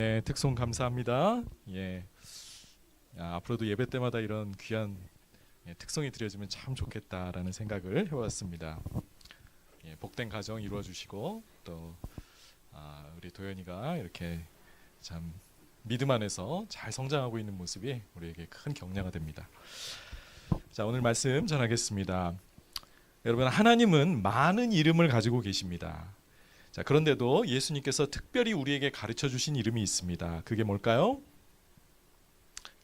네, 특송 감사합니다. 예, 앞으로도 예배 때마다 이런 귀한 특송이 드려지면 참 좋겠다라는 생각을 해왔습니다. 복된 가정 이루어 주시고 또 우리 도연이가 이렇게 참 믿음 안에서 잘 성장하고 있는 모습이 우리에게 큰 격려가 됩니다. 자, 오늘 말씀 전하겠습니다. 여러분, 하나님은 많은 이름을 가지고 계십니다. 자, 그런데도 예수님께서 특별히 우리에게 가르쳐 주신 이름이 있습니다. 그게 뭘까요?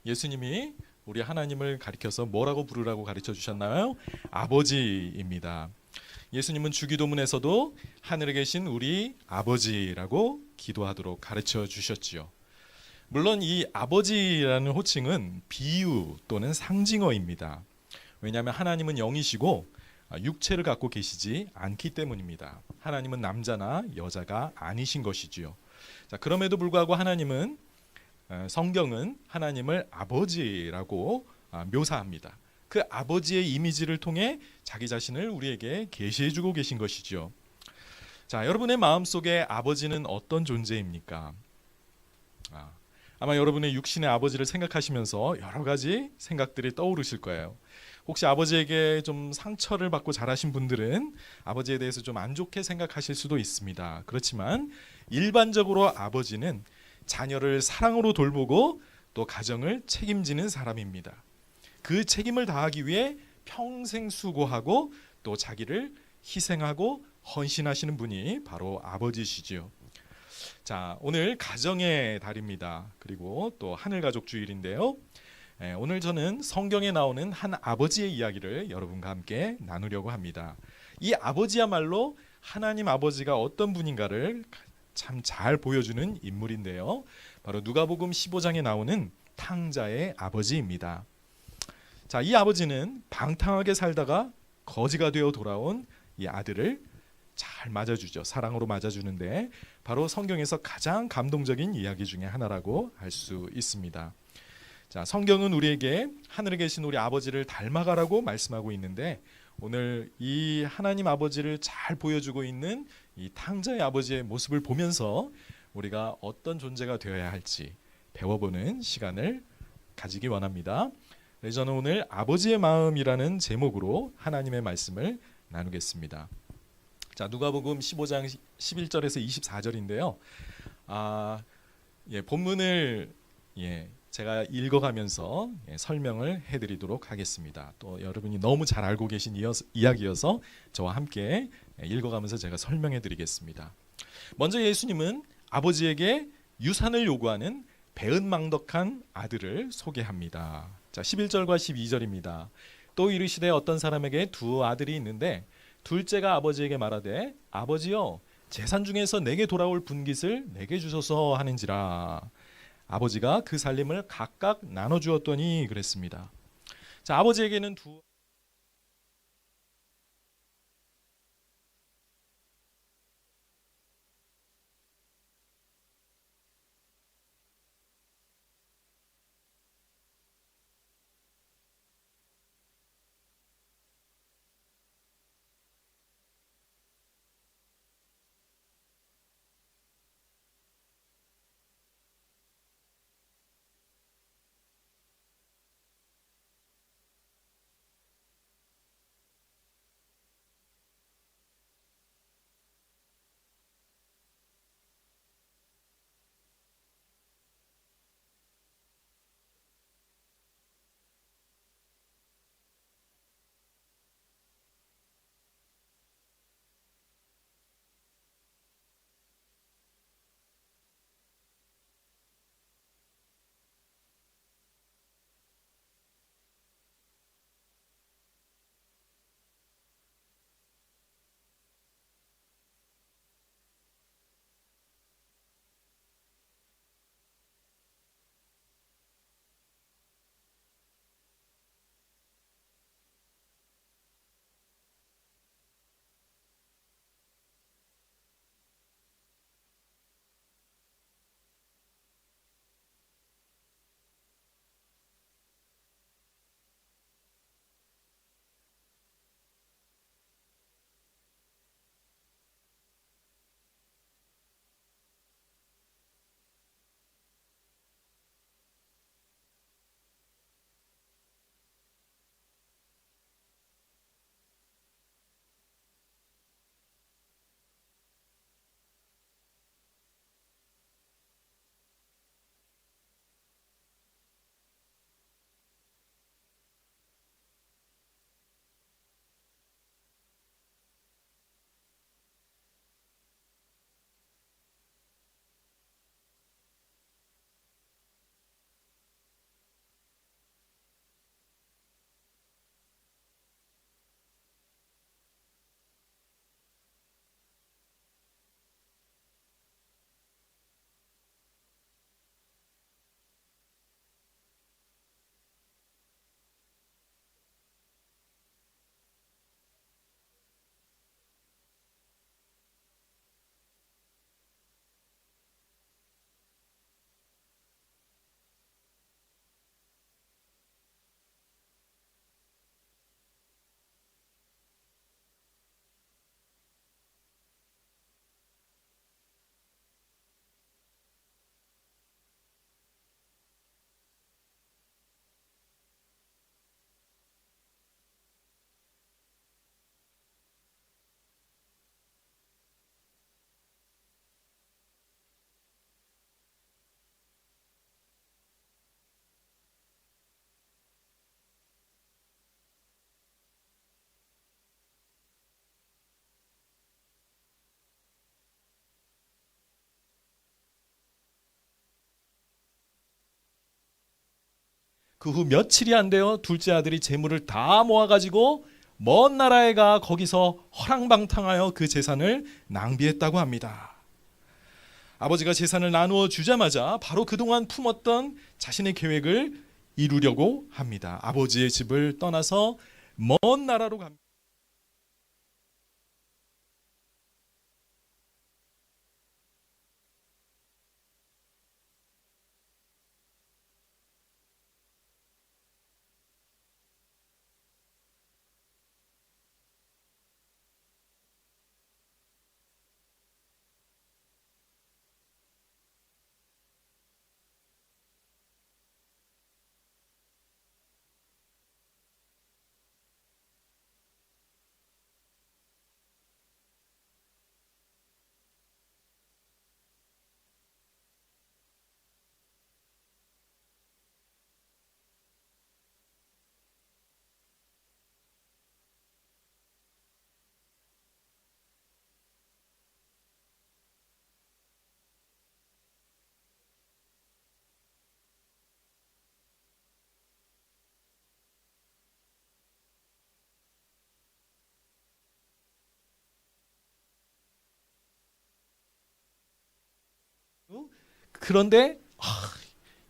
예수님이 우리 하나님을 가리켜서 뭐라고 부르라고 가르쳐 주셨나요? 아버지입니다. 예수님은 주기도문에서도 하늘에 계신 우리 아버지라고 기도하도록 가르쳐 주셨지요. 물론 이 아버지라는 호칭은 비유 또는 상징어입니다. 왜냐하면 하나님은 영이시고 육체를 갖고 계시지 않기 때문입니다. 하나님은 남자나 여자가 아니신 것이지요. 자, 그럼에도 불구하고 하나님은 성경은 하나님을 아버지라고 묘사합니다. 그 아버지의 이미지를 통해 자기 자신을 우리에게 계시해 주고 계신 것이죠. 자, 여러분의 마음속에 아버지는 어떤 존재입니까? 아마 여러분의 육신의 아버지를 생각하시면서 여러 가지 생각들이 떠오르실 거예요. 혹시 아버지에게 좀 상처를 받고 자라신 분들은 아버지에 대해서 좀 안 좋게 생각하실 수도 있습니다. 그렇지만 일반적으로 아버지는 자녀를 사랑으로 돌보고 또 가정을 책임지는 사람입니다. 그 책임을 다하기 위해 평생 수고하고 또 자기를 희생하고 헌신하시는 분이 바로 아버지시지요. 자, 오늘 가정의 달입니다. 그리고 또 하늘가족 주일인데요. 오늘 저는 성경에 나오는 한 아버지의 이야기를 여러분과 함께 나누려고 합니다. 이 아버지야말로 하나님 아버지가 어떤 분인가를 참 잘 보여주는 인물인데요. 바로 누가복음 15장에 나오는 탕자의 아버지입니다. 자, 이 아버지는 방탕하게 살다가 거지가 되어 돌아온 이 아들을 잘 맞아주죠. 사랑으로 맞아주는데 바로 성경에서 가장 감동적인 이야기 중에 하나라고 할 수 있습니다. 자, 성경은 우리에게 하늘에 계신 우리 아버지를 닮아가라고 말씀하고 있는데 오늘 이 하나님 아버지를 잘 보여주고 있는 이 탕자의 아버지의 모습을 보면서 우리가 어떤 존재가 되어야 할지 배워보는 시간을 가지기 원합니다. 그래서 저는 오늘 아버지의 마음이라는 제목으로 하나님의 말씀을 나누겠습니다. 자, 누가복음 15장 11절에서 24절인데요. 본문을 제가 읽어가면서 설명을 해드리도록 하겠습니다. 또 여러분이 너무 잘 알고 계신 이야기여서 저와 함께 읽어가면서 제가 설명해드리겠습니다. 먼저 예수님은 아버지에게 유산을 요구하는 배은망덕한 아들을 소개합니다. 자, 11절과 12절입니다. 또 이르시되 어떤 사람에게 두 아들이 있는데 둘째가 아버지에게 말하되 아버지여 재산 중에서 내게 돌아올 분깃을 내게 주소서 하는지라. 아버지가 그 살림을 각각 나눠주었더니 그랬습니다. 자, 아버지에게는 두 그 후 며칠이 안 되어 둘째 아들이 재물을 다 모아가지고 먼 나라에 가 거기서 허랑방탕하여 그 재산을 낭비했다고 합니다. 아버지가 재산을 나누어 주자마자 바로 그동안 품었던 자신의 계획을 이루려고 합니다. 아버지의 집을 떠나서 먼 나라로 갑니다. 그런데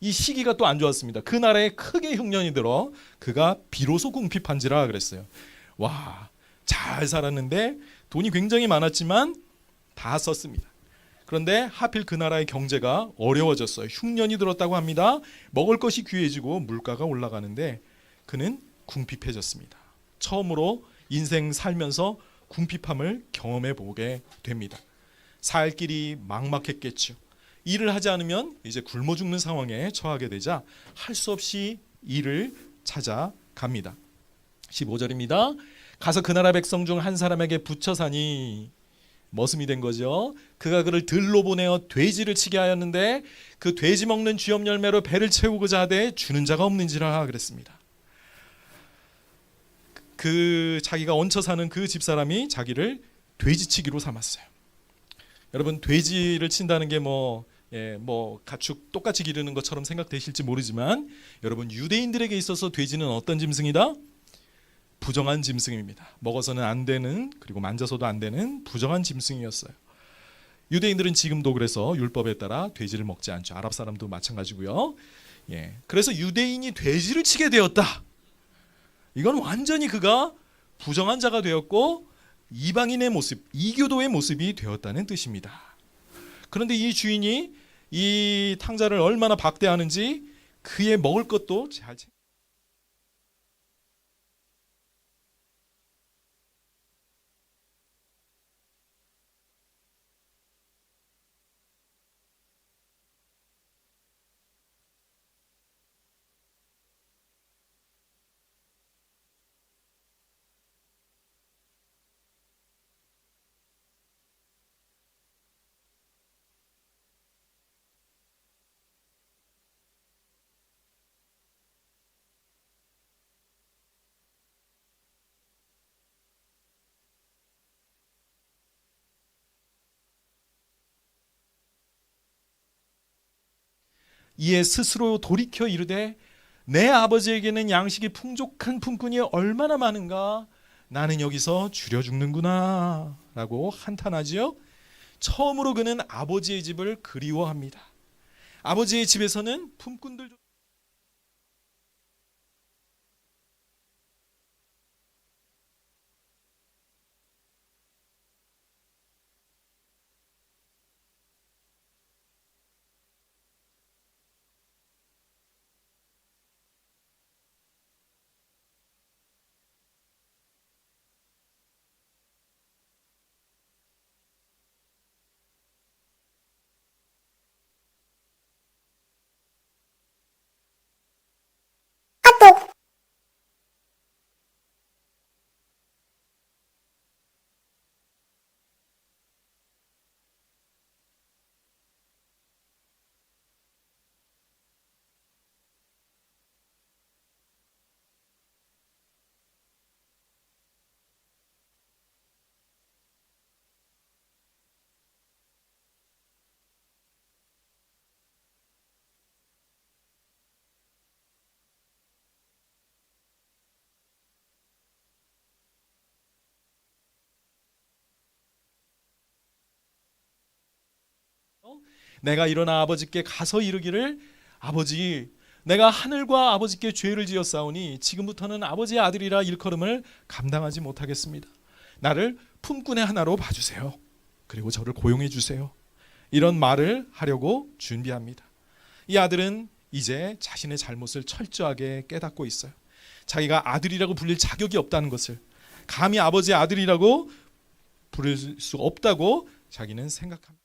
이 시기가 또 안 좋았습니다. 그 나라에 크게 흉년이 들어 그가 비로소 궁핍한지라 그랬어요. 와, 잘 살았는데 돈이 굉장히 많았지만 다 썼습니다. 그런데 하필 그 나라의 경제가 어려워졌어요. 흉년이 들었다고 합니다. 먹을 것이 귀해지고 물가가 올라가는데 그는 궁핍해졌습니다. 처음으로 인생 살면서 궁핍함을 경험해 보게 됩니다. 살 길이 막막했겠죠. 일을 하지 않으면 이제 굶어 죽는 상황에 처하게 되자 할 수 없이 일을 찾아갑니다. 15절입니다. 가서 그 나라 백성 중 한 사람에게 붙여 사니 머슴이 된 거죠. 그가 그를 들로 보내어 돼지를 치게 하였는데 그 돼지 먹는 쥐염 열매로 배를 채우고자 하되 주는 자가 없는지라 그랬습니다. 그 자기가 얹혀 사는 그 집사람이 자기를 돼지치기로 삼았어요. 여러분, 돼지를 친다는 게 가축 똑같이 기르는 것처럼 생각되실지 모르지만 여러분, 유대인들에게 있어서 돼지는 어떤 짐승이다? 부정한 짐승입니다. 먹어서는 안 되는, 그리고 만져서도 안 되는 부정한 짐승이었어요. 유대인들은 지금도 그래서 율법에 따라 돼지를 먹지 않죠. 아랍 사람도 마찬가지고요. 그래서 유대인이 돼지를 치게 되었다. 이건 완전히 그가 부정한 자가 되었고 이방인의 모습, 이교도의 모습이 되었다는 뜻입니다. 그런데 이 주인이 이 탕자를 얼마나 박대하는지 그의 먹을 것도 잘 챙겨. 이에 스스로 돌이켜 이르되 내 아버지에게는 양식이 풍족한 품꾼이 얼마나 많은가, 나는 여기서 줄여 죽는구나 라고 한탄하지요. 처음으로 그는 아버지의 집을 그리워합니다. 아버지의 집에서는 품꾼들 내가 일어나 아버지께 가서 이르기를 아버지 내가 하늘과 아버지께 죄를 지었사오니 지금부터는 아버지의 아들이라 일컬음을 감당하지 못하겠습니다. 나를 품꾼의 하나로 봐주세요. 그리고 저를 고용해 주세요. 이런 말을 하려고 준비합니다. 이 아들은 이제 자신의 잘못을 철저하게 깨닫고 있어요. 자기가 아들이라고 불릴 자격이 없다는 것을, 감히 아버지의 아들이라고 부를 수 없다고 자기는 생각합니다.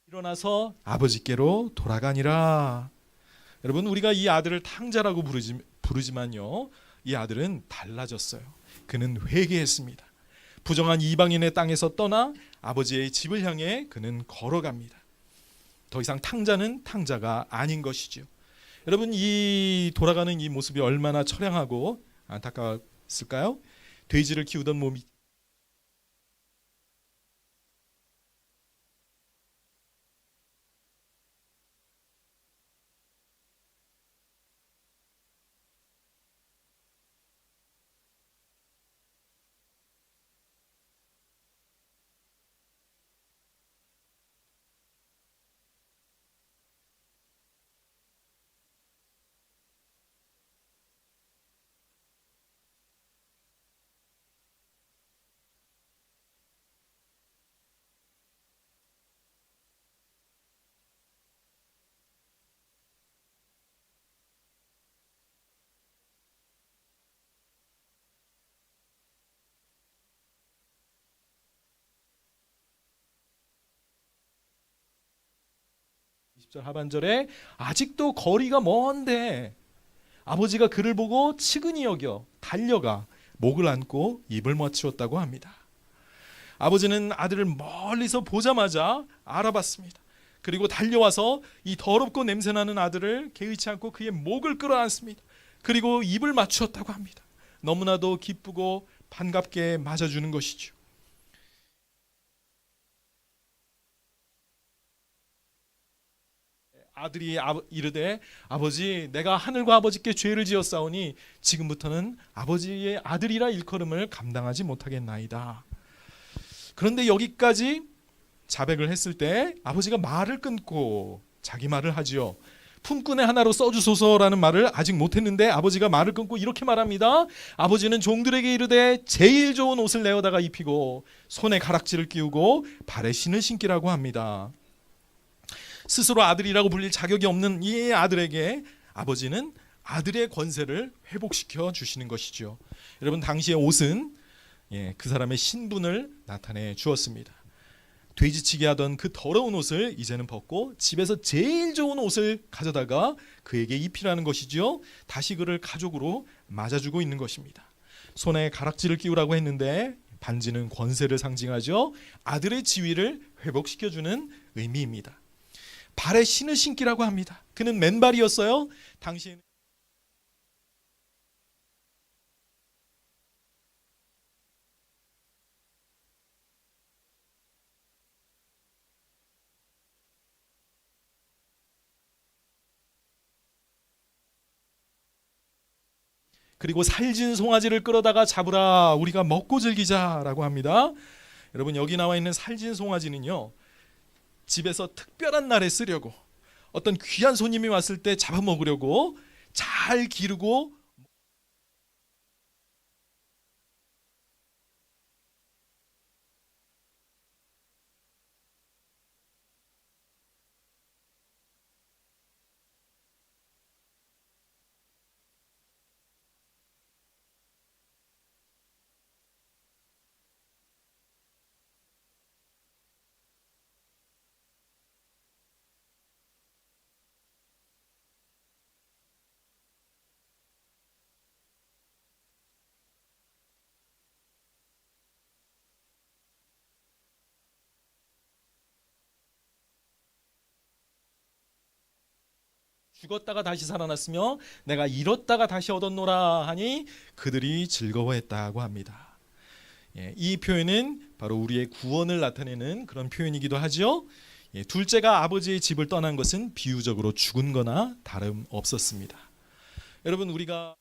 일어나서 아버지께로 돌아가니라. 여러분, 우리가 이 아들을 탕자라고 부르지만요, 이 아들은 달라졌어요. 그는 회개했습니다. 부정한 이방인의 땅에서 떠나 아버지의 집을 향해 그는 걸어갑니다. 더 이상 탕자는 탕자가 아닌 것이죠. 여러분, 이 돌아가는 이 모습이 얼마나 처량하고 안타까웠을까요? 돼지를 키우던 몸이 20절 하반절에 아직도 거리가 먼데 아버지가 그를 보고 측은히 여겨 달려가 목을 안고 입을 맞추었다고 합니다. 아버지는 아들을 멀리서 보자마자 알아봤습니다. 그리고 달려와서 이 더럽고 냄새나는 아들을 개의치 않고 그의 목을 끌어안습니다. 그리고 입을 맞추었다고 합니다. 너무나도 기쁘고 반갑게 맞아주는 것이죠. 아들이 이르되 아버지 내가 하늘과 아버지께 죄를 지었사오니 지금부터는 아버지의 아들이라 일컬음을 감당하지 못하겠나이다. 그런데 여기까지 자백을 했을 때 아버지가 말을 끊고 자기 말을 하지요. 품꾼의 하나로 써주소서라는 말을 아직 못했는데 아버지가 말을 끊고 이렇게 말합니다. 아버지는 종들에게 이르되 제일 좋은 옷을 내어다가 입히고 손에 가락지를 끼우고 발에 신을 신기라고 합니다. 스스로 아들이라고 불릴 자격이 없는 이 아들에게 아버지는 아들의 권세를 회복시켜 주시는 것이죠. 여러분, 당시의 옷은 그 사람의 신분을 나타내 주었습니다. 돼지치기 하던 그 더러운 옷을 이제는 벗고 집에서 제일 좋은 옷을 가져다가 그에게 입히라는 것이죠. 다시 그를 가족으로 맞아주고 있는 것입니다. 손에 가락지를 끼우라고 했는데 반지는 권세를 상징하죠. 아들의 지위를 회복시켜주는 의미입니다. 발에 신을 신기라고 합니다. 그는 맨발이었어요. 당신 그리고 살진 송아지를 끌어다가 잡으라 우리가 먹고 즐기자라고 합니다. 여러분, 여기 나와 있는 살진 송아지는요, 집에서 특별한 날에 쓰려고, 어떤 귀한 손님이 왔을 때 잡아먹으려고 잘 기르고 죽었다가 다시 살아났으며 내가 잃었다가 다시 얻었노라 하니 그들이 즐거워했다고 합니다. 예, 이 표현은 바로 우리의 구원을 나타내는 그런 표현이기도 하죠. 예, 둘째가 아버지의 집을 떠난 것은 비유적으로 죽은 거나 다름없었습니다. 여러분, 우리가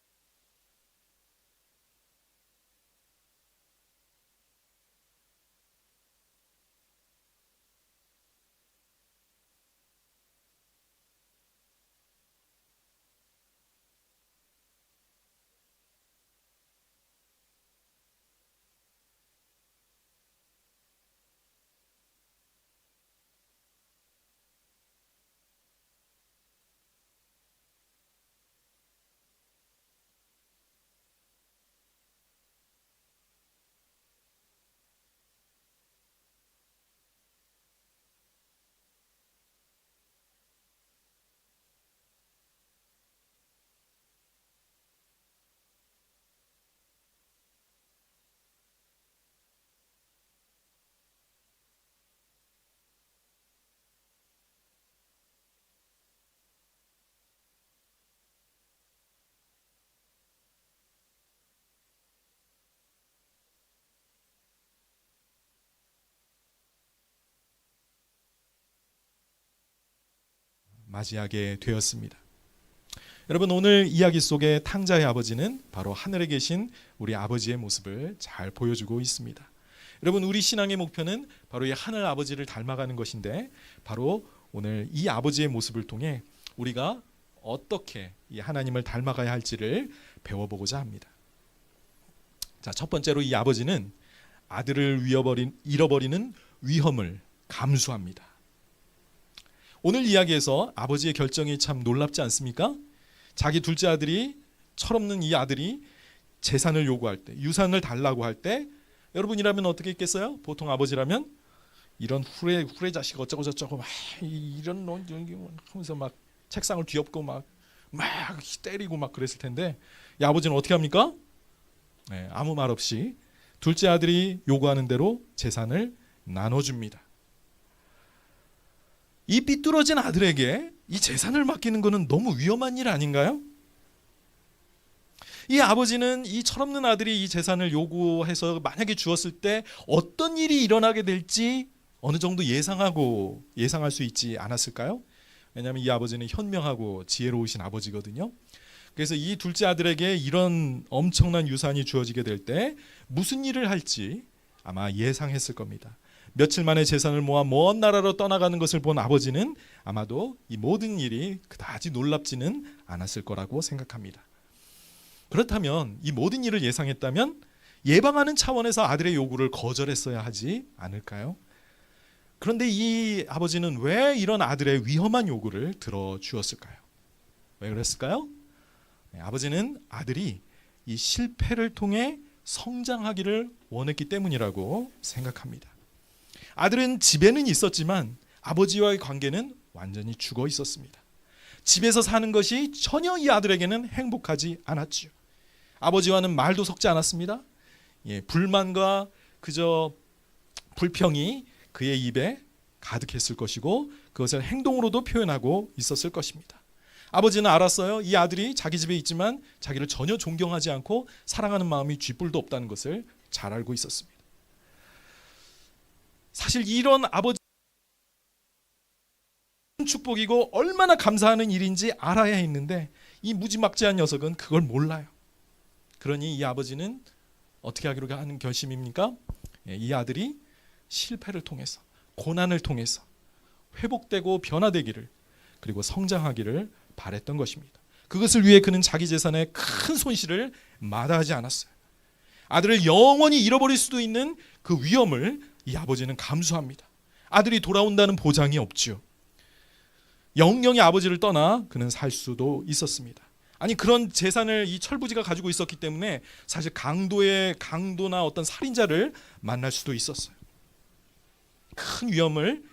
맞이하게 되었습니다. 여러분, 오늘 이야기 속의 탕자의 아버지는 바로 하늘에 계신 우리 아버지의 모습을 잘 보여주고 있습니다. 여러분, 우리 신앙의 목표는 바로 이 하늘 아버지를 닮아가는 것인데, 바로 오늘 이 아버지의 모습을 통해 우리가 어떻게 이 하나님을 닮아가야 할지를 배워보고자 합니다. 자, 첫 번째로 이 아버지는 아들을 잃어버리는 위험을 감수합니다. 오늘 이야기에서 아버지의 결정이 참 놀랍지 않습니까? 자기 둘째 아들이, 철없는 이 아들이 재산을 요구할 때, 유산을 달라고 할 때, 여러분이라면 어떻게 했겠어요? 보통 아버지라면 이런 후레 자식 어쩌고 저쩌고 막 이런 놈 하면서 막 책상을 뒤엎고 막 때리고 막 그랬을 텐데, 이 아버지는 어떻게 합니까? 네, 아무 말 없이 둘째 아들이 요구하는 대로 재산을 나눠줍니다. 이 삐뚤어진 아들에게 이 재산을 맡기는 것은 너무 위험한 일 아닌가요? 이 아버지는 이 철없는 아들이 이 재산을 요구해서 만약에 주었을 때 어떤 일이 일어나게 될지 어느 정도 예상할 수 있지 않았을까요? 왜냐하면 이 아버지는 현명하고 지혜로우신 아버지거든요. 그래서 이 둘째 아들에게 이런 엄청난 유산이 주어지게 될 때 무슨 일을 할지 아마 예상했을 겁니다. 며칠 만에 재산을 모아 먼 나라로 떠나가는 것을 본 아버지는 아마도 이 모든 일이 그다지 놀랍지는 않았을 거라고 생각합니다. 그렇다면 이 모든 일을 예상했다면 예방하는 차원에서 아들의 요구를 거절했어야 하지 않을까요? 그런데 이 아버지는 왜 이런 아들의 위험한 요구를 들어주었을까요? 왜 그랬을까요? 아버지는 아들이 이 실패를 통해 성장하기를 원했기 때문이라고 생각합니다. 아들은 집에는 있었지만 아버지와의 관계는 완전히 죽어 있었습니다. 집에서 사는 것이 전혀 이 아들에게는 행복하지 않았지요. 아버지와는 말도 섞지 않았습니다. 불만과 그저 불평이 그의 입에 가득했을 것이고 그것을 행동으로도 표현하고 있었을 것입니다. 아버지는 알았어요. 이 아들이 자기 집에 있지만 자기를 전혀 존경하지 않고 사랑하는 마음이 쥐뿔도 없다는 것을 잘 알고 있었습니다. 사실 이런 아버지 축복이고 얼마나 감사하는 일인지 알아야 했는데 이 무지막지한 녀석은 그걸 몰라요. 그러니 이 아버지는 어떻게 하기로 하는 결심입니까? 이 아들이 실패를 통해서, 고난을 통해서 회복되고 변화되기를, 그리고 성장하기를 바랬던 것입니다. 그것을 위해 그는 자기 재산의 큰 손실을 마다하지 않았어요. 아들을 영원히 잃어버릴 수도 있는 그 위험을 이 아버지는 감수합니다. 아들이 돌아온다는 보장이 없지요. 영영이 아버지를 떠나 그는 살 수도 있었습니다. 아니, 그런 재산을 이 철부지가 가지고 있었기 때문에 사실 강도나 어떤 살인자를 만날 수도 있었어요. 큰 위험을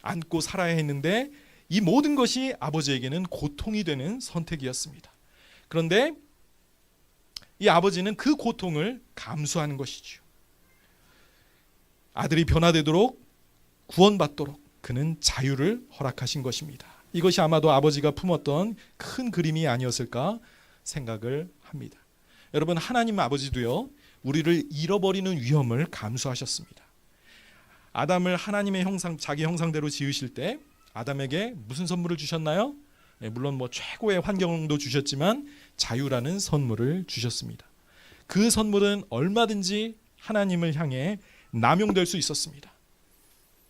안고 살아야 했는데 이 모든 것이 아버지에게는 고통이 되는 선택이었습니다. 그런데 이 아버지는 그 고통을 감수하는 것이죠. 아들이 변화되도록, 구원받도록 그는 자유를 허락하신 것입니다. 이것이 아마도 아버지가 품었던 큰 그림이 아니었을까 생각을 합니다. 여러분, 하나님 아버지도요, 우리를 잃어버리는 위험을 감수하셨습니다. 아담을 하나님의 형상, 자기 형상대로 지으실 때 아담에게 무슨 선물을 주셨나요? 물론 최고의 환경도 주셨지만 자유라는 선물을 주셨습니다. 그 선물은 얼마든지 하나님을 향해 남용될 수 있었습니다.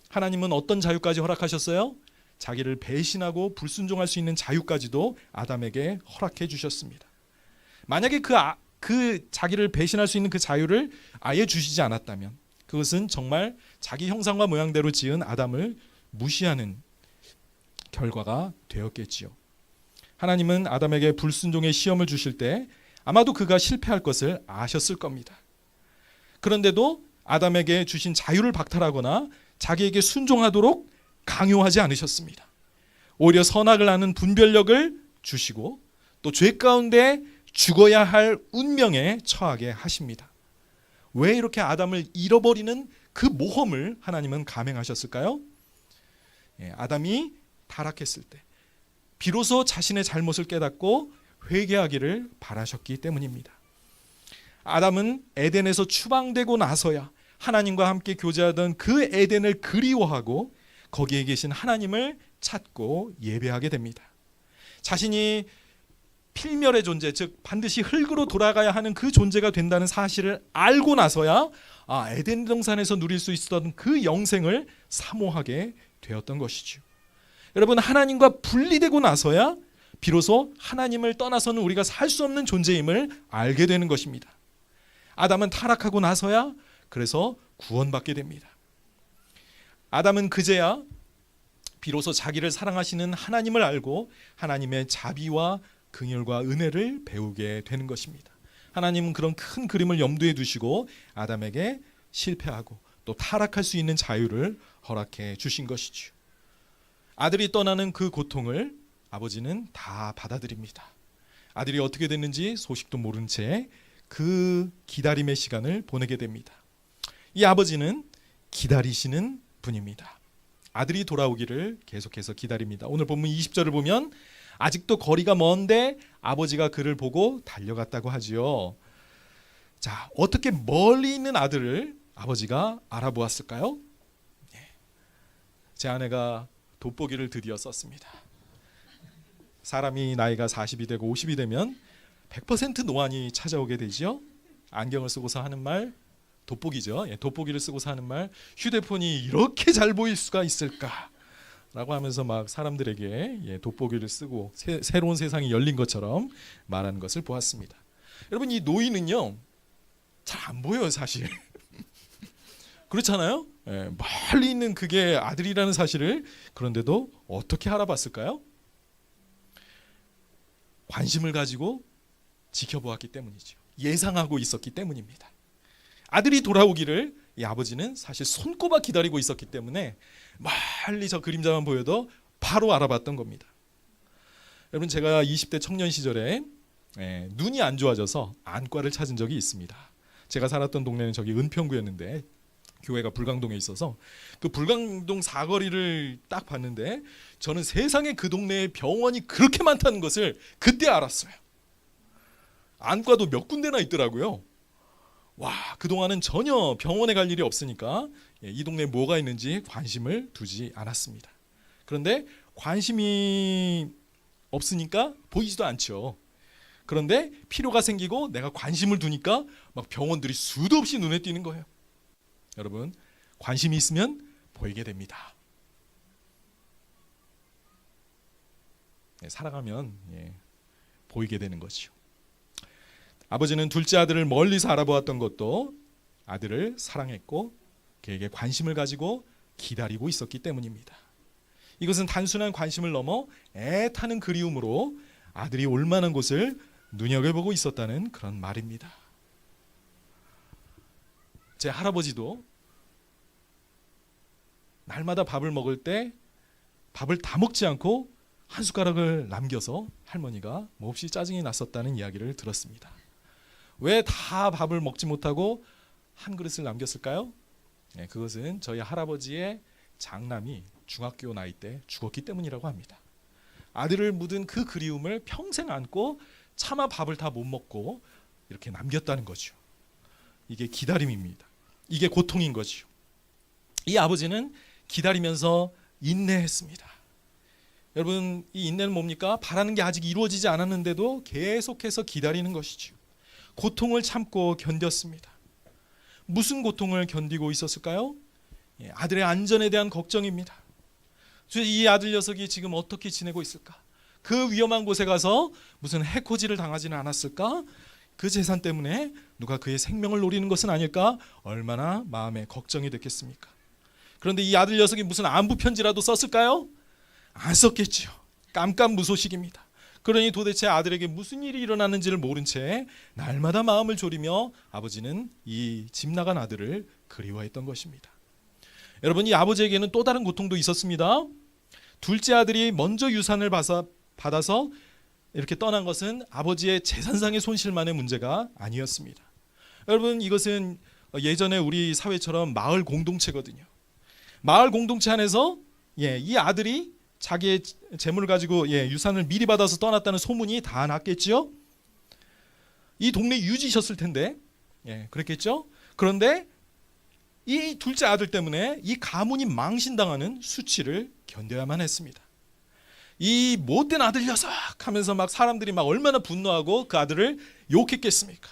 하나님은 어떤 자유까지 허락하셨어요? 자기를 배신하고 불순종할 수 있는 자유까지도 아담에게 허락해 주셨습니다. 만약에 그 자기를 배신할 수 있는 그 자유를 아예 주시지 않았다면 그것은 정말 자기 형상과 모양대로 지은 아담을 무시하는 결과가 되었겠지요. 하나님은 아담에게 불순종의 시험을 주실 때 아마도 그가 실패할 것을 아셨을 겁니다. 그런데도 아담에게 주신 자유를 박탈하거나 자기에게 순종하도록 강요하지 않으셨습니다. 오히려 선악을 아는 분별력을 주시고 또 죄 가운데 죽어야 할 운명에 처하게 하십니다. 왜 이렇게 아담을 잃어버리는 그 모험을 하나님은 감행하셨을까요? 아담이 타락했을 때 비로소 자신의 잘못을 깨닫고 회개하기를 바라셨기 때문입니다. 아담은 에덴에서 추방되고 나서야 하나님과 함께 교제하던 그 에덴을 그리워하고 거기에 계신 하나님을 찾고 예배하게 됩니다. 자신이 필멸의 존재, 즉 반드시 흙으로 돌아가야 하는 그 존재가 된다는 사실을 알고 나서야 에덴 동산에서 누릴 수 있었던 그 영생을 사모하게 되었던 것이죠. 여러분, 하나님과 분리되고 나서야 비로소 하나님을 떠나서는 우리가 살 수 없는 존재임을 알게 되는 것입니다. 아담은 타락하고 나서야 그래서 구원받게 됩니다. 아담은 그제야 비로소 자기를 사랑하시는 하나님을 알고 하나님의 자비와 긍휼과 은혜를 배우게 되는 것입니다. 하나님은 그런 큰 그림을 염두에 두시고 아담에게 실패하고 또 타락할 수 있는 자유를 허락해 주신 것이죠. 아들이 떠나는 그 고통을 아버지는 다 받아들입니다. 아들이 어떻게 됐는지 소식도 모른 채 그 기다림의 시간을 보내게 됩니다. 이 아버지는 기다리시는 분입니다. 아들이 돌아오기를 계속해서 기다립니다. 오늘 본문 20절을 보면 아직도 거리가 먼데 아버지가 그를 보고 달려갔다고 하지요. 자, 어떻게 멀리 있는 아들을 아버지가 알아보았을까요? 제 아내가 돋보기를 드디어 썼습니다. 사람이 나이가 40이 되고 50이 되면 100% 노안이 찾아오게 되죠. 안경을 쓰고서 하는 말 돋보기죠. 돋보기를 쓰고서 하는 말, 휴대폰이 이렇게 잘 보일 수가 있을까? 라고 하면서 막 사람들에게 돋보기를 쓰고 새로운 세상이 열린 것처럼 말하는 것을 보았습니다. 여러분, 이 노인은요 잘 안 보여요, 사실. 그렇잖아요. 멀리 있는 그게 아들이라는 사실을 그런데도 어떻게 알아봤을까요? 관심을 가지고 지켜보았기 때문이죠. 예상하고 있었기 때문입니다. 아들이 돌아오기를 이 아버지는 사실 손꼽아 기다리고 있었기 때문에 멀리 저 그림자만 보여도 바로 알아봤던 겁니다. 여러분, 제가 20대 청년 시절에 눈이 안 좋아져서 안과를 찾은 적이 있습니다. 제가 살았던 동네는 저기 은평구였는데 교회가 불광동에 있어서 그 불광동 사거리를 딱 봤는데 저는 세상에 그 동네에 병원이 그렇게 많다는 것을 그때 알았어요. 안과도 몇 군데나 있더라고요. 와, 그동안은 전혀 병원에 갈 일이 없으니까 이 동네에 뭐가 있는지 관심을 두지 않았습니다. 그런데 관심이 없으니까 보이지도 않죠. 그런데 필요가 생기고 내가 관심을 두니까 막 병원들이 수도 없이 눈에 띄는 거예요. 여러분, 관심이 있으면 보이게 됩니다. 살아가면 보이게 되는 거죠. 아버지는 둘째 아들을 멀리서 알아보았던 것도 아들을 사랑했고 그에게 관심을 가지고 기다리고 있었기 때문입니다. 이것은 단순한 관심을 넘어 애타는 그리움으로 아들이 올 만한 곳을 눈여겨보고 있었다는 그런 말입니다. 제 할아버지도 날마다 밥을 먹을 때 밥을 다 먹지 않고 한 숟가락을 남겨서 할머니가 몹시 짜증이 났었다는 이야기를 들었습니다. 왜 다 밥을 먹지 못하고 한 그릇을 남겼을까요? 그것은 저희 할아버지의 장남이 중학교 나이 때 죽었기 때문이라고 합니다. 아들을 묻은 그 그리움을 평생 안고 차마 밥을 다 못 먹고 이렇게 남겼다는 거죠. 이게 기다림입니다. 이게 고통인 거죠. 이 아버지는 기다리면서 인내했습니다. 여러분, 이 인내는 뭡니까? 바라는 게 아직 이루어지지 않았는데도 계속해서 기다리는 것이죠. 고통을 참고 견뎠습니다. 무슨 고통을 견디고 있었을까요? 아들의 안전에 대한 걱정입니다. 이 아들 녀석이 지금 어떻게 지내고 있을까? 그 위험한 곳에 가서 무슨 해코지를 당하지는 않았을까? 그 재산 때문에 누가 그의 생명을 노리는 것은 아닐까? 얼마나 마음에 걱정이 됐겠습니까? 그런데 이 아들 녀석이 무슨 안부 편지라도 썼을까요? 안 썼겠죠. 깜깜무소식입니다. 그러니 도대체 아들에게 무슨 일이 일어났는지를 모른 채 날마다 마음을 졸이며 아버지는 이 집 나간 아들을 그리워했던 것입니다. 여러분, 이 아버지에게는 또 다른 고통도 있었습니다. 둘째 아들이 먼저 유산을 받아서 이렇게 떠난 것은 아버지의 재산상의 손실만의 문제가 아니었습니다. 여러분, 이것은 예전에 우리 사회처럼 마을 공동체거든요. 마을 공동체 안에서 이 아들이 자기의 재물을 가지고 유산을 미리 받아서 떠났다는 소문이 다 났겠죠. 이 동네 유지셨을 텐데 그랬겠죠. 그런데 이 둘째 아들 때문에 이 가문이 망신당하는 수치를 견뎌야만 했습니다. 이 못된 아들 녀석 하면서 막 사람들이 막 얼마나 분노하고 그 아들을 욕했겠습니까?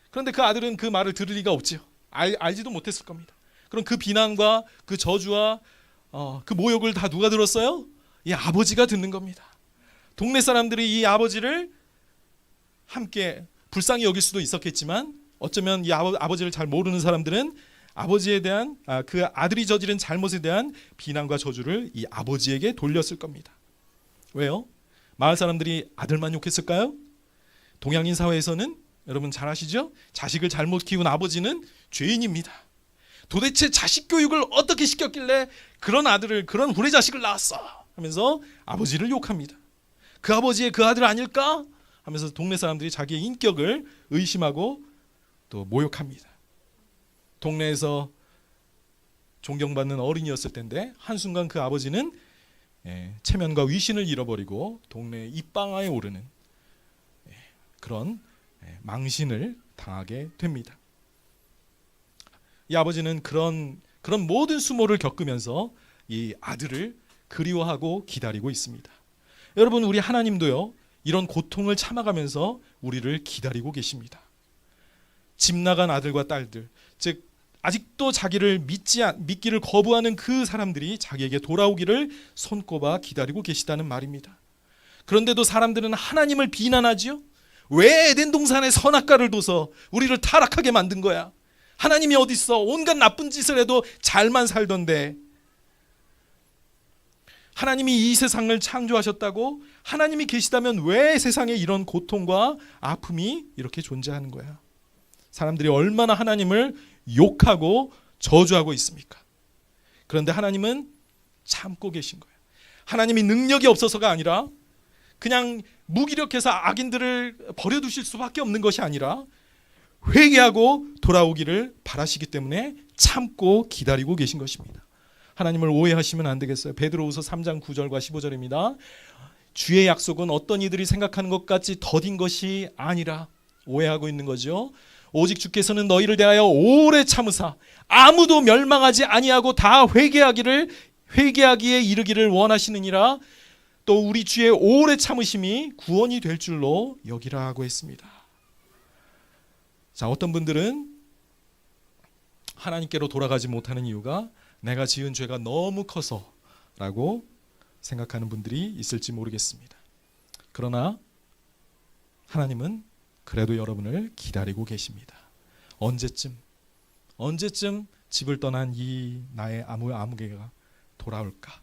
그런데 그 아들은 그 말을 들을 리가 없지요. 알지도 못했을 겁니다. 그럼 그 비난과 그 저주와 그 모욕을 다 누가 들었어요? 이 아버지가 듣는 겁니다. 동네 사람들이 이 아버지를 함께 불쌍히 여길 수도 있었겠지만 어쩌면 이 아버지를 잘 모르는 사람들은 아버지에 대한 그 아들이 저지른 잘못에 대한 비난과 저주를 이 아버지에게 돌렸을 겁니다. 왜요? 마을 사람들이 아들만 욕했을까요? 동양인 사회에서는 여러분 잘 아시죠? 자식을 잘못 키운 아버지는 죄인입니다. 도대체 자식 교육을 어떻게 시켰길래 그런 아들을, 그런 후레 자식을 낳았어 하면서 아버지를 욕합니다. 그 아버지의 그 아들 아닐까 하면서 동네 사람들이 자기의 인격을 의심하고 또 모욕합니다. 동네에서 존경받는 어린이였을 텐데 한순간 그 아버지는 체면과 위신을 잃어버리고 동네 입방아에 오르는 그런 망신을 당하게 됩니다. 이 아버지는 그런 모든 수모를 겪으면서 이 아들을 그리워하고 기다리고 있습니다. 여러분, 우리 하나님도요 이런 고통을 참아가면서 우리를 기다리고 계십니다. 집 나간 아들과 딸들, 즉 아직도 자기를 믿기를 거부하는 그 사람들이 자기에게 돌아오기를 손꼽아 기다리고 계시다는 말입니다. 그런데도 사람들은 하나님을 비난하지요. 왜 에덴 동산에 선악과를 둬서 우리를 타락하게 만든 거야? 하나님이 어디 있어? 온갖 나쁜 짓을 해도 잘만 살던데. 하나님이 이 세상을 창조하셨다고? 하나님이 계시다면 왜 세상에 이런 고통과 아픔이 이렇게 존재하는 거야? 사람들이 얼마나 하나님을 욕하고 저주하고 있습니까? 그런데 하나님은 참고 계신 거예요. 하나님이 능력이 없어서가 아니라 그냥 무기력해서 악인들을 버려두실 수밖에 없는 것이 아니라 회개하고 돌아오기를 바라시기 때문에 참고 기다리고 계신 것입니다. 하나님을 오해하시면 안 되겠어요. 베드로후서 3장 9절과 15절입니다. 주의 약속은 어떤 이들이 생각하는 것 같이 더딘 것이 아니라, 오해하고 있는 거죠. 오직 주께서는 너희를 대하여 오래 참으사 아무도 멸망하지 아니하고 다 회개하기에 이르기를 원하시느니라. 또 우리 주의 오래 참으심이 구원이 될 줄로 여기라 하고 했습니다. 자, 어떤 분들은 하나님께로 돌아가지 못하는 이유가 내가 지은 죄가 너무 커서 라고 생각하는 분들이 있을지 모르겠습니다. 그러나 하나님은 그래도 여러분을 기다리고 계십니다. 언제쯤 집을 떠난 이 나의 아무개가 돌아올까?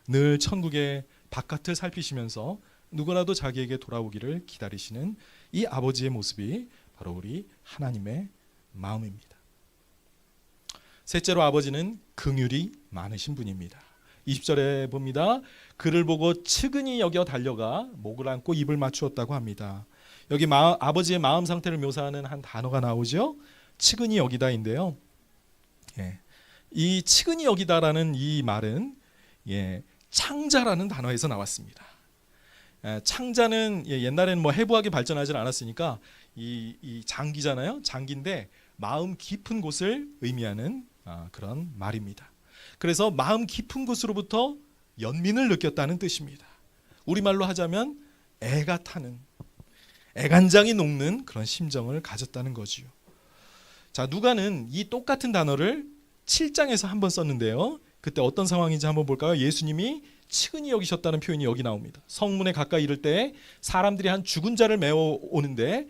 늘 천국의 바깥을 살피시면서 누구라도 자기에게 돌아오기를 기다리시는 이 아버지의 모습이 바로 우리 하나님의 마음입니다. 셋째로 아버지는 긍휼이 많으신 분입니다. 20절에 봅니다. 그를 보고 측은히 여겨 달려가 목을 안고 입을 맞추었다고 합니다. 여기 아버지의 마음 상태를 묘사하는 한 단어가 나오죠. 측은히 여기다인데요. 이 측은히 여기다라는 이 말은 창자라는 단어에서 나왔습니다. 창자는 옛날에는 뭐 해부학이 발전하지 않았으니까 이 장기잖아요. 장기인데 마음 깊은 곳을 의미하는 그런 말입니다. 그래서 마음 깊은 곳으로부터 연민을 느꼈다는 뜻입니다. 우리말로 하자면 애가 타는, 애간장이 녹는 그런 심정을 가졌다는 거지요. 자, 누가는 이 똑같은 단어를 7장에서 한번 썼는데요. 그때 어떤 상황인지 한번 볼까요? 예수님이 측은히 여기셨다는 표현이 여기 나옵니다. 성문에 가까이 이를 때 사람들이 한 죽은 자를 메워 오는데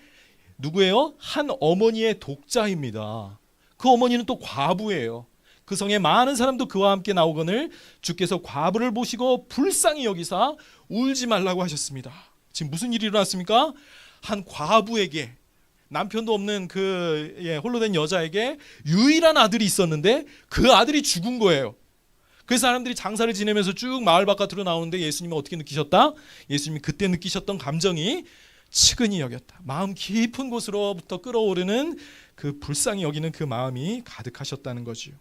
누구예요? 한 어머니의 독자입니다. 그 어머니는 또 과부예요. 그 성에 많은 사람도 그와 함께 나오거늘 주께서 과부를 보시고 불쌍히 여기사 울지 말라고 하셨습니다. 지금 무슨 일이 일어났습니까? 한 과부에게, 남편도 없는 홀로 된 여자에게 유일한 아들이 있었는데 그 아들이 죽은 거예요. 그래서 사람들이 장사를 지내면서 쭉 마을 바깥으로 나오는데 예수님은 어떻게 느끼셨다? 예수님이 그때 느끼셨던 감정이 측은히 여겼다. 마음 깊은 곳으로부터 끓어오르는 그 불쌍히 여기는 그 마음이 가득하셨다는 거지요.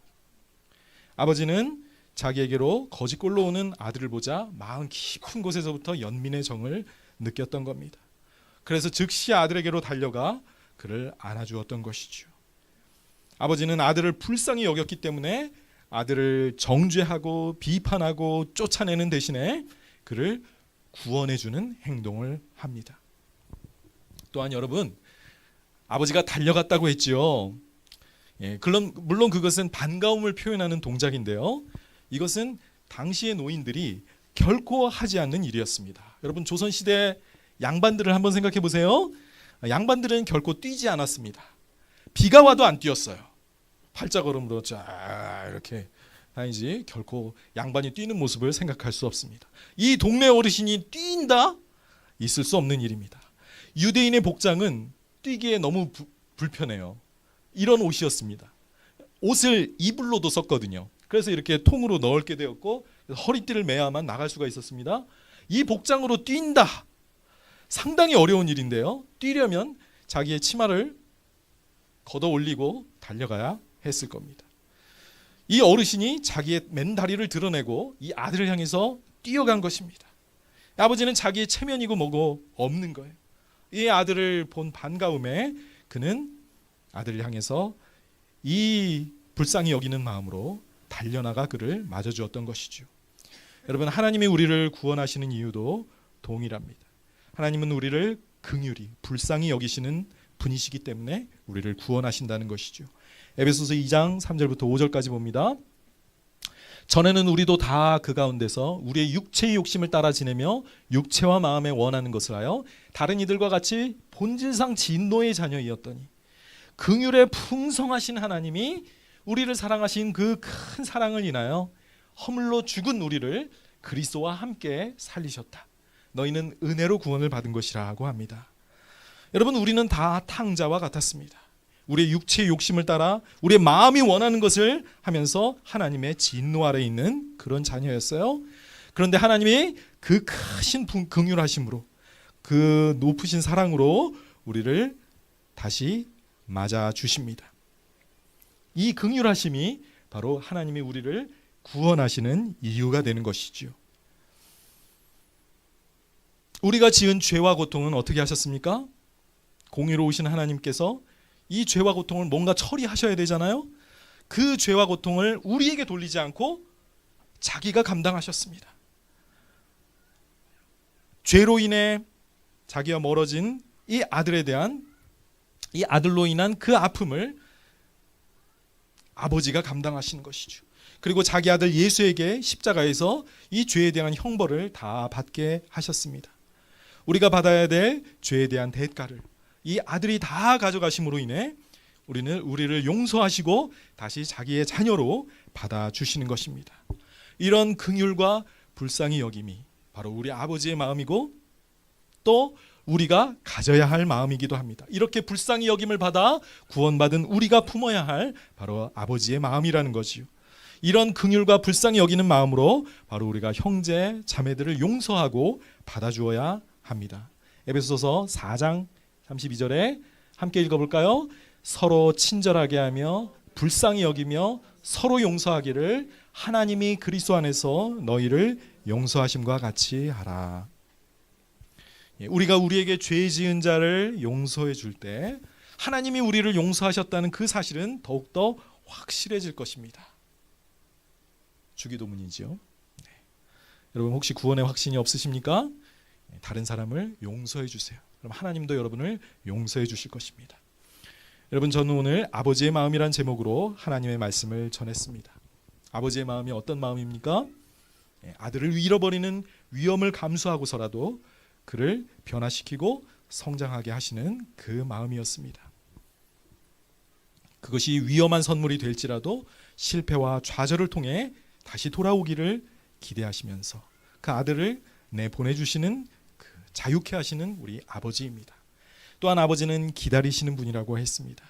아버지는 자기에게로 거짓골로 오는 아들을 보자 마음 깊은 곳에서부터 연민의 정을 느꼈던 겁니다. 그래서 즉시 아들에게로 달려가 그를 안아주었던 것이죠. 아버지는 아들을 불쌍히 여겼기 때문에 아들을 정죄하고 비판하고 쫓아내는 대신에 그를 구원해주는 행동을 합니다. 또한 여러분, 아버지가 달려갔다고 했지요. 물론 그것은 반가움을 표현하는 동작인데요. 이것은 당시의 노인들이 결코 하지 않는 일이었습니다. 여러분, 조선시대 양반들을 한번 생각해 보세요. 양반들은 결코 뛰지 않았습니다. 비가 와도 안 뛰었어요. 팔자걸음으로 쫙 이렇게 다니지 결코 양반이 뛰는 모습을 생각할 수 없습니다. 이 동네 어르신이 뛴다? 있을 수 없는 일입니다. 유대인의 복장은 뛰기에 너무 불편해요. 이런 옷이었습니다. 옷을 이불로도 썼거든요. 그래서 이렇게 통으로 넓게 되었고 허리띠를 매야만 나갈 수가 있었습니다. 이 복장으로 뛴다. 상당히 어려운 일인데요. 뛰려면 자기의 치마를 걷어 올리고 달려가야 했을 겁니다. 이 어르신이 자기의 맨다리를 드러내고 이 아들을 향해서 뛰어간 것입니다. 아버지는 자기의 체면이고 뭐고 없는 거예요. 이 아들을 본 반가움에 그는 아들을 향해서 이 불쌍히 여기는 마음으로 달려나가 그를 맞아주었던 것이죠. 여러분, 하나님이 우리를 구원하시는 이유도 동일합니다. 하나님은 우리를 긍휼히 불쌍히 여기시는 분이시기 때문에 우리를 구원하신다는 것이죠. 에베소서 2장 3절부터 5절까지 봅니다. 전에는 우리도 다 그 가운데서 우리의 육체의 욕심을 따라 지내며 육체와 마음에 원하는 것을 하여 다른 이들과 같이 본질상 진노의 자녀이었더니 긍휼에 풍성하신 하나님이 우리를 사랑하신 그 큰 사랑을 인하여 허물로 죽은 우리를 그리스도와 함께 살리셨다. 너희는 은혜로 구원을 받은 것이라고 합니다. 여러분, 우리는 다 탕자와 같았습니다. 우리의 육체의 욕심을 따라 우리의 마음이 원하는 것을 하면서 하나님의 진노 아래 있는 그런 자녀였어요. 그런데 하나님이 그 크신 긍휼하심으로 그 높으신 사랑으로 우리를 다시 맞아 주십니다. 이 긍휼하심이 바로 하나님이 우리를 구원하시는 이유가 되는 것이지요. 우리가 지은 죄와 고통은 어떻게 하셨습니까? 공의로우신 하나님께서 이 죄와 고통을 뭔가 처리하셔야 되잖아요. 그 죄와 고통을 우리에게 돌리지 않고 자기가 감당하셨습니다. 죄로 인해 자기와 멀어진 이 아들로 인한 그 아픔을 아버지가 감당하시는 것이죠. 그리고 자기 아들 예수에게 십자가에서 이 죄에 대한 형벌을 다 받게 하셨습니다. 우리가 받아야 될 죄에 대한 대가를 이 아들이 다 가져가심으로 인해 우리를 용서하시고 다시 자기의 자녀로 받아주시는 것입니다. 이런 긍휼과 불쌍히 여김이 바로 우리 아버지의 마음이고 또 우리가 가져야 할 마음이기도 합니다. 이렇게 불쌍히 여김을 받아 구원받은 우리가 품어야 할 바로 아버지의 마음이라는 거지요. 이런 긍휼과 불쌍히 여기는 마음으로 바로 우리가 형제 자매들을 용서하고 받아주어야 합니다. 에베소서 4장 32절에 함께 읽어볼까요? 서로 친절하게 하며 불쌍히 여기며 서로 용서하기를 하나님이 그리스도 안에서 너희를 용서하심과 같이 하라. 우리가 우리에게 죄 지은 자를 용서해 줄 때 하나님이 우리를 용서하셨다는 그 사실은 더욱더 확실해질 것입니다. 주기도문이죠. 여러분 혹시 구원의 확신이 없으십니까? 다른 사람을 용서해 주세요. 그럼 하나님도 여러분을 용서해 주실 것입니다. 여러분, 저는 오늘 아버지의 마음이란 제목으로 하나님의 말씀을 전했습니다. 아버지의 마음이 어떤 마음입니까? 아들을 잃어버리는 위험을 감수하고서라도 그를 변화시키고 성장하게 하시는 그 마음이었습니다. 그것이 위험한 선물이 될지라도 실패와 좌절을 통해 다시 돌아오기를 기대하시면서 그 아들을 내보내주시는 그 자유케 하시는 우리 아버지입니다. 또한 아버지는 기다리시는 분이라고 했습니다.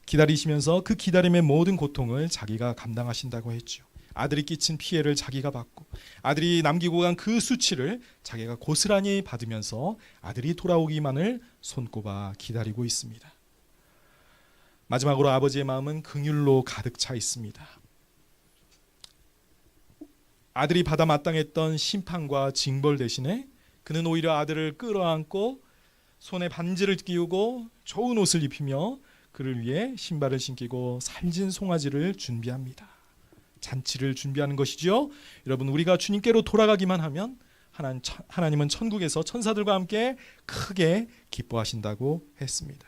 기다리시면서 그 기다림의 모든 고통을 자기가 감당하신다고 했죠. 아들이 끼친 피해를 자기가 받고 아들이 남기고 간 그 수치를 자기가 고스란히 받으면서 아들이 돌아오기만을 손꼽아 기다리고 있습니다. 마지막으로 아버지의 마음은 긍휼로 가득 차 있습니다. 아들이 받아 마땅했던 심판과 징벌 대신에 그는 오히려 아들을 끌어안고 손에 반지를 끼우고 좋은 옷을 입히며 그를 위해 신발을 신기고 살진 송아지를 준비합니다. 잔치를 준비하는 것이죠. 여러분, 우리가 주님께로 돌아가기만 하면 하나님은 천국에서 천사들과 함께 크게 기뻐하신다고 했습니다.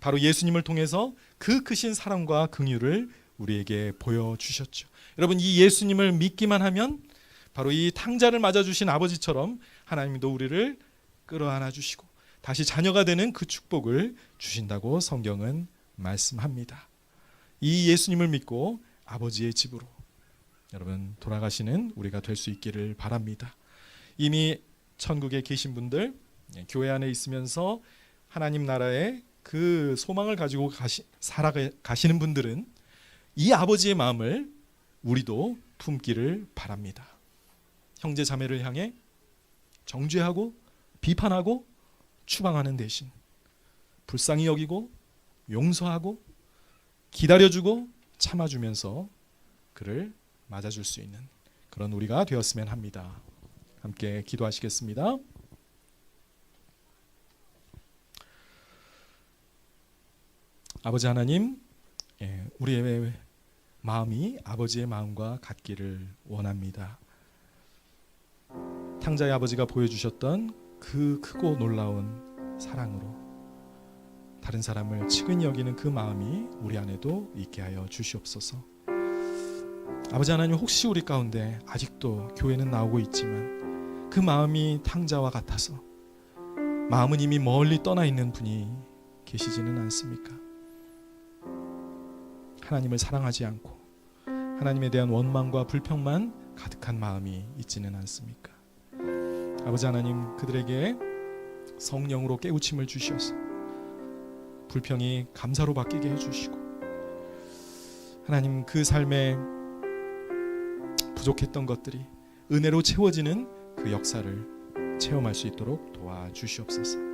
바로 예수님을 통해서 그 크신 사랑과 긍휼을 우리에게 보여주셨죠. 여러분, 이 예수님을 믿기만 하면 바로 이 탕자를 맞아주신 아버지처럼 하나님도 우리를 끌어안아 주시고 다시 자녀가 되는 그 축복을 주신다고 성경은 말씀합니다. 이 예수님을 믿고 아버지의 집으로 여러분 돌아가시는 우리가 될 수 있기를 바랍니다. 이미 천국에 계신 분들, 교회 안에 있으면서 하나님 나라의 그 소망을 가지고 살아가시는 분들은 이 아버지의 마음을 우리도 품기를 바랍니다. 형제 자매를 향해 정죄하고 비판하고 추방하는 대신 불쌍히 여기고 용서하고 기다려주고 참아주면서 그를 맞아줄 수 있는 그런 우리가 되었으면 합니다. 함께 기도하시겠습니다. 아버지 하나님, 우리의 마음이 아버지의 마음과 같기를 원합니다. 탕자의 아버지가 보여주셨던 그 크고 놀라운 사랑으로 다른 사람을 측은히 여기는 그 마음이 우리 안에도 있게 하여 주시옵소서. 아버지 하나님, 혹시 우리 가운데 아직도 교회는 나오고 있지만 그 마음이 탕자와 같아서 마음은 이미 멀리 떠나 있는 분이 계시지는 않습니까? 하나님을 사랑하지 않고 하나님에 대한 원망과 불평만 가득한 마음이 있지는 않습니까? 아버지 하나님, 그들에게 성령으로 깨우침을 주셔서 불평이 감사로 바뀌게 해주시고 하나님, 그 삶에 부족했던 것들이 은혜로 채워지는 그 역사를 체험할 수 있도록 도와주시옵소서.